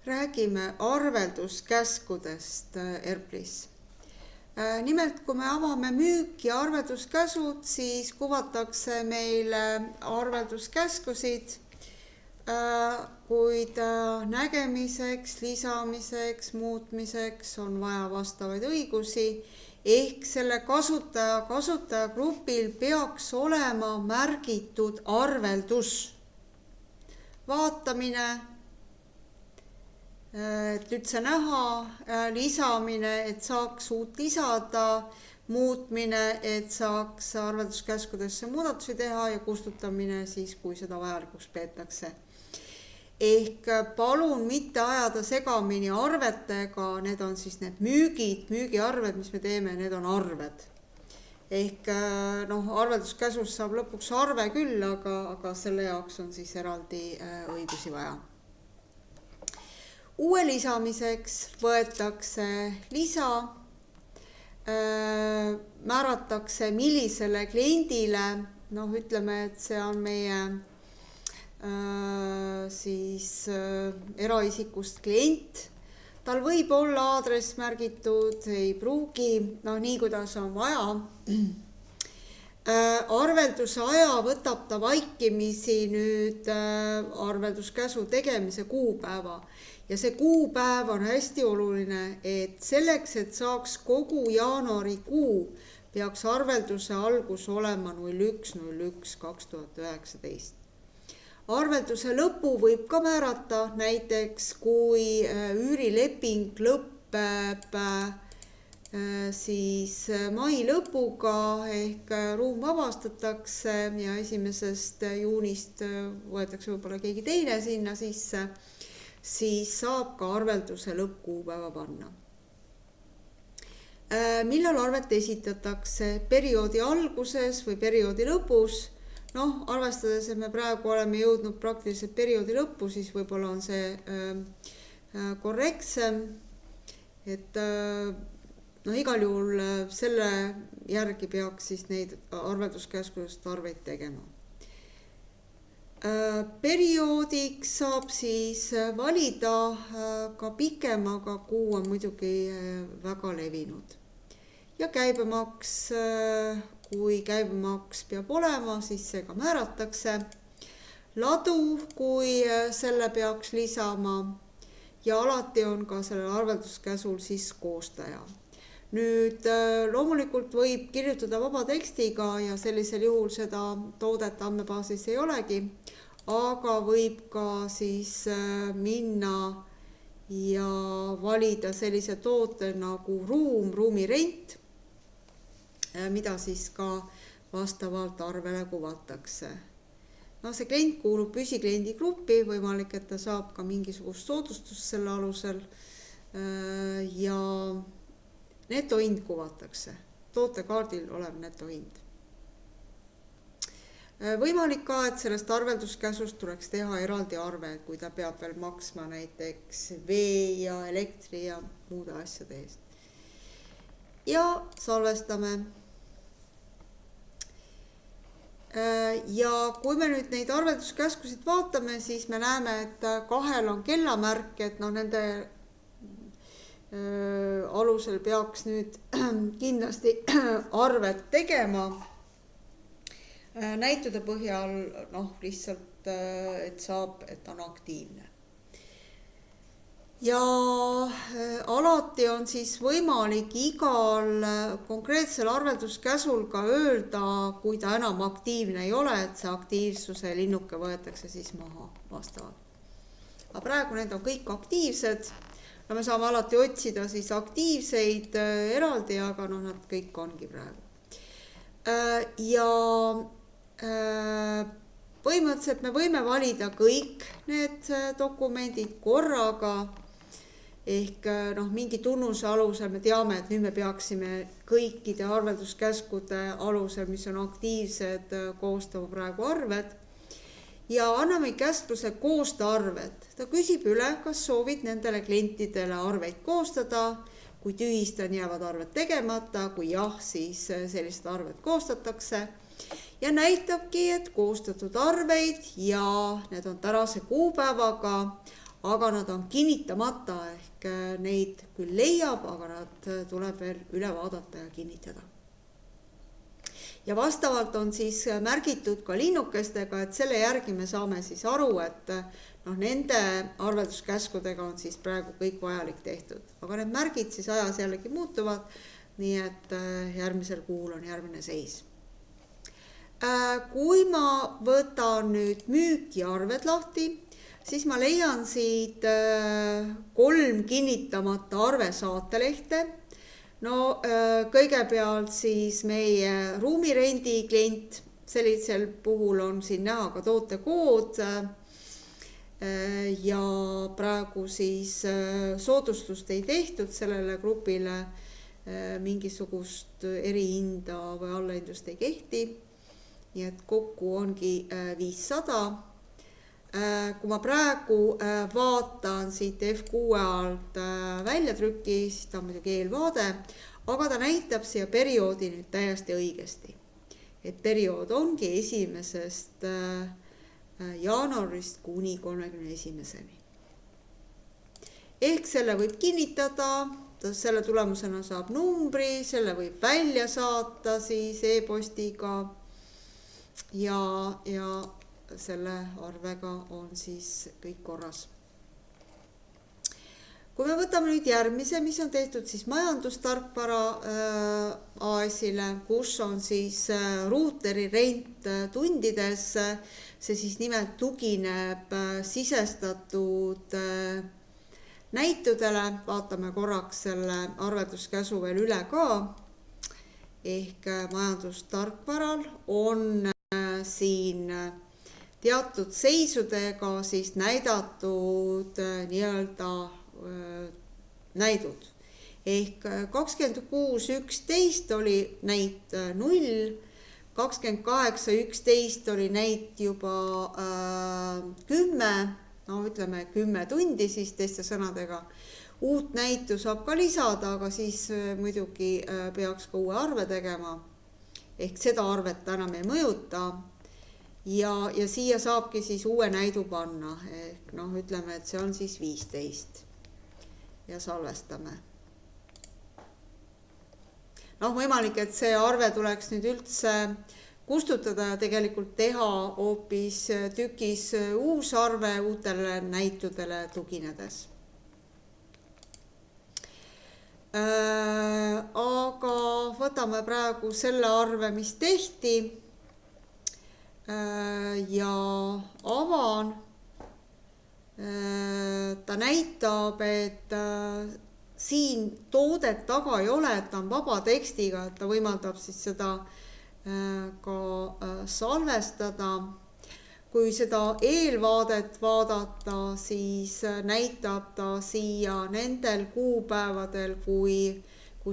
räägime arvelduskäskudest ERPLis. Nimelt, kui me avame müük ja arvelduskäsud, siis kuvatakse meile arvelduskäskusid, kuid nägemiseks, lisamiseks, muutmiseks on vaja vastavaid õigusi, ehk selle kasutajagrupil peaks olema märgitud arveldus, vaatamine, et üldse näha, lisamine, et saaks uut lisada, muutmine, et saaks arvelduskäskudesse muudatusi teha ja kustutamine siis, kui seda vajalikuks peetakse. Ehk palun mitte ajada segamini arvetega, need on siis need müügiarved, mis me teeme, need on arved. Ehk arvelduskäsus saab lõpuks arve küll, aga selle jaoks on siis eraldi õigusi vaja. Uue lisamiseks võetakse lisa, määratakse millisele kliendile, ütleme, et see on meie eraisikust klient, tal võib olla aadress märgitud, ei pruugi, nii kuidas on vaja. Arvelduse aja võtab ta vaikimisi nüüd arvelduskäsu tegemise kuupäeva ja see kuupäev on hästi oluline, et selleks, et saaks kogu jaanuarikuu, peaks arvelduse algus olema 01.01.2019. Arvelduse lõpu võib ka määrata, näiteks kui üürileping lõpeb siis mai lõpuga ehk ruum vabastatakse ja 1. juunist võetakse võib-olla keegi teine sinna sisse, siis saab ka arvelduse lõppkuupäeva panna. Millal arvet esitatakse? Perioodi alguses või perioodi lõpus? Arvestades, et me praegu oleme jõudnud praktiliselt perioodi lõppu, siis võib-olla on see korrektsem, et igal juhul selle järgi peaks siis neid arvelduskäskudest arveid tegema. Perioodiks saab siis valida ka pikemaga, kuu on muidugi väga levinud. Ja käibemaks, kui käibemaks peab olema, siis see ka määratakse. Ladu, kui selle peaks lisama ja alati on ka sellel arvelduskäsul siis koostaja. Nüüd loomulikult võib kirjutada vaba tekstiga ja sellisel juhul seda toodet andmebaasis ei olegi, aga võib ka siis minna ja valida sellise toote nagu ruumirent, mida siis ka vastavalt arvele kuvatakse. See klient kuulub püsikliendi gruppi, võimalik, et ta saab ka mingisugust soodustust selle alusel ja netohind kuvatakse, tootekaardil olev netohind. Võimalik ka, et sellest arvelduskäsust tuleks teha eraldi arve, kui ta peab veel maksma näiteks vee ja elektri ja muude asjade eest. Ja salvestame. Ja kui me nüüd neid arvelduskäskusid vaatame, siis me näeme, et kahel on kellamärk, et nende alusel peaks nüüd kindlasti arved tegema. Näitude põhjal lihtsalt, et saab, et on aktiivne. Ja alati on siis võimalik igal konkreetsel arvelduskäsul ka öelda, kui ta enam aktiivne ei ole, et see aktiivsuse linnuke võetakse siis maha vastavalt. Aga praegu need on kõik aktiivsed. Me saame alati otsida siis aktiivseid eraldi, aga nad kõik ongi praegu. Ja põhimõtteliselt me võime valida kõik need dokumendid korraga, ehk mingi tunnuse alusel me teame, et nüüd me peaksime kõikide arvelduskäskude alusel, mis on aktiivsed, koostama praegu arved. Ja anname käskluse koosta arved. Ta küsib üle, kas soovid nendele klientidele arveid koostada. Kui tühistan, jäävad arved tegemata. Kui jah, siis sellised arved koostatakse. Ja näitabki, et koostatud arveid ja need on tänase kuupäevaga, aga nad on kinnitamata ehk neid küll leiab, aga nad tuleb veel üle vaadata ja kinnitada. Ja vastavalt on siis märgitud ka linnukestega, et selle järgi me saame siis aru, et nende arvelduskäskudega on siis praegu kõik vajalik tehtud. Aga need märgid siis ajas jällegi muutuvad, nii et järgmisel kuul on järgmine seis. Kui ma võtan nüüd müük ja arved lahti, siis ma leian siit 3 kinnitamata arvesaatelehte. Kõigepealt siis meie ruumirendi klient, sellisel puhul on siin näha ka tootekood ja praegu siis soodustust ei tehtud sellele grupile, mingisugust erihinda või allahindlust ei kehti, nii et kokku ongi 500. Kui ma praegu vaatan siit F6 alt väljatrükki, siis ta on muidugi eelvaade, aga ta näitab siia perioodi nüüd täiesti õigesti. Et periood ongi 1. jaanuarist kuni 31. Ehk selle võib kinnitada, selle tulemusena saab numbri, selle võib välja saata siis e-postiga ja selle arvega on siis kõik korras. Kui me võtame nüüd järgmise, mis on tehtud siis majandustarkvara AS-ile, kus on siis ruuteri rent tundides, see siis nimelt tugineb sisestatud näitudele, vaatame korraks selle arvelduskäsu veel üle ka, ehk majandustarkvaral on siin teatud seisudega siis näidatud nii-öelda näidud. Ehk 26.11 oli näit 0, 28.11 oli näit juba 10, ütleme 10 tundi siis teiste sõnadega. Uut näitu saab ka lisada, aga siis muidugi peaks ka uue arve tegema. Ehk seda arvet enam ei mõjuta. Ja siia saabki siis uue näidu panna, ehk ütleme, et see on siis 15 ja salvestame. Võimalik, et see arve tuleks nüüd üldse kustutada ja tegelikult teha hoopis tükis uus arve uutele näitudele tuginedes. Aga võtame praegu selle arve, mis tehti. Ja avan, ta näitab, et siin toodet taga ei ole, et ta on vaba tekstiga, et ta võimaldab siis seda ka salvestada. Kui seda eelvaadet vaadata, siis näitab ta siia nendel kuupäevadel, kui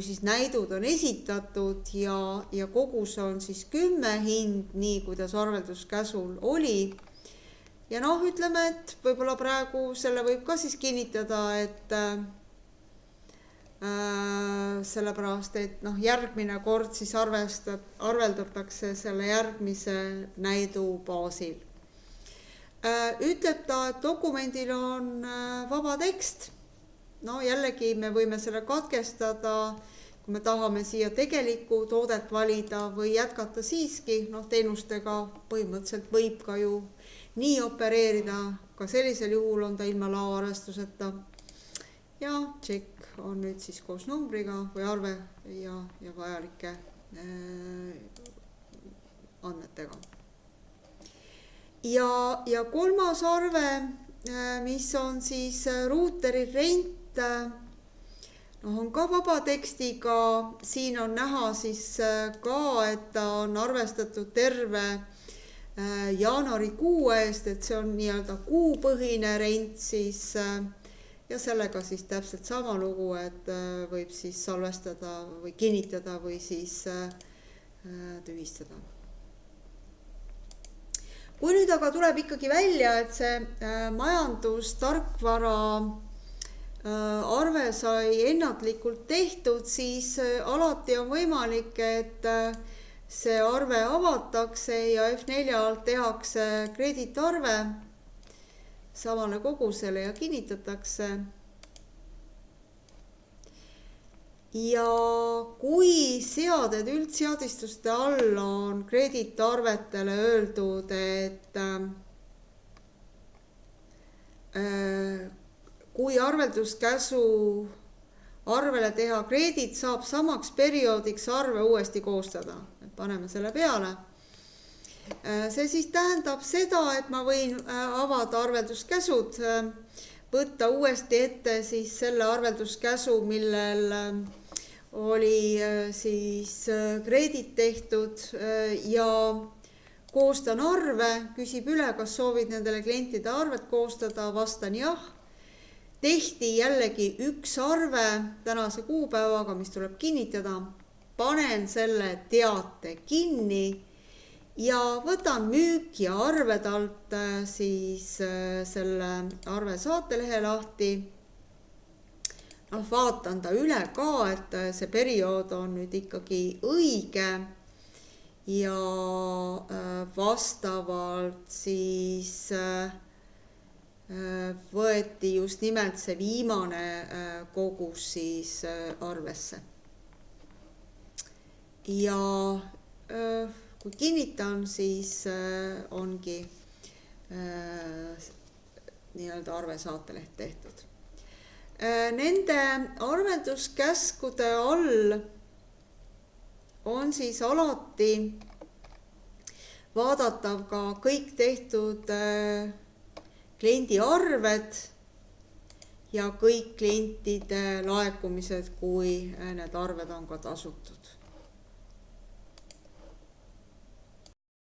siis näidud on esitatud ja kogus on siis 10 hind, nii kuidas arvelduskäsul oli. Ja ütleme, et võib-olla praegu selle võib ka siis kinnitada, et sellepärast, et järgmine kord siis arveldatakse selle järgmise näidu baasil. Ütleb ta, et dokumendil on vaba tekst. Jällegi me võime selle katkestada, kui me tahame siia tegelikku toodet valida või jätkata siiski, teenustega põhimõtteliselt võib ka ju nii opereerida, ka sellisel juhul on ta ilma laoarvestuseta. Ja tšekk on nüüd siis koos numbriga või arve ja vajalike andmetega. Ja kolmas arve, mis on siis ruuteri rent, on ka vaba tekstiga, siin on näha siis ka, et ta on arvestatud terve jaanuarikuu eest, et see on nii-öelda kuupõhine rent siis ja sellega siis täpselt sama lugu, et võib siis salvestada või kinnitada või siis tühistada. Kui nüüd aga tuleb ikkagi välja, et see majandustarkvara arve sai ennatlikult tehtud, siis alati on võimalik, et see arve avatakse ja F4 alt tehakse krediitarve. samale kogusele ja kinnitatakse. Ja kui seaded üldseadistuste all on krediitarvetele öeldud, et kui arvelduskäsu arvele teha krediit, saab samaks perioodiks arve uuesti koostada. Paneme selle peale. See siis tähendab seda, et ma võin avada arvelduskäsud, võtta uuesti ette siis selle arvelduskäsu, millel oli siis krediit tehtud ja koostan arve, küsib üle, kas soovid nendele klientide arvet koostada, vastan jah. Tehti jällegi üks arve tänase kuupäevaga, mis tuleb kinnitada, panen selle teate kinni ja võtan müük ja arved alt siis selle arve saatelehe lahti. Vaatan ta üle ka, et see periood on nüüd ikkagi õige ja vastavalt siis võeti just nimelt see viimane kogus siis arvesse. Ja kui kinnitan, siis ongi nii-öelda arve saateleht tehtud. Nende arvelduskäskude all on siis alati vaadatav ka kõik tehtud kliendi arved ja kõik klientide laekumised, kui need arved on ka tasutud.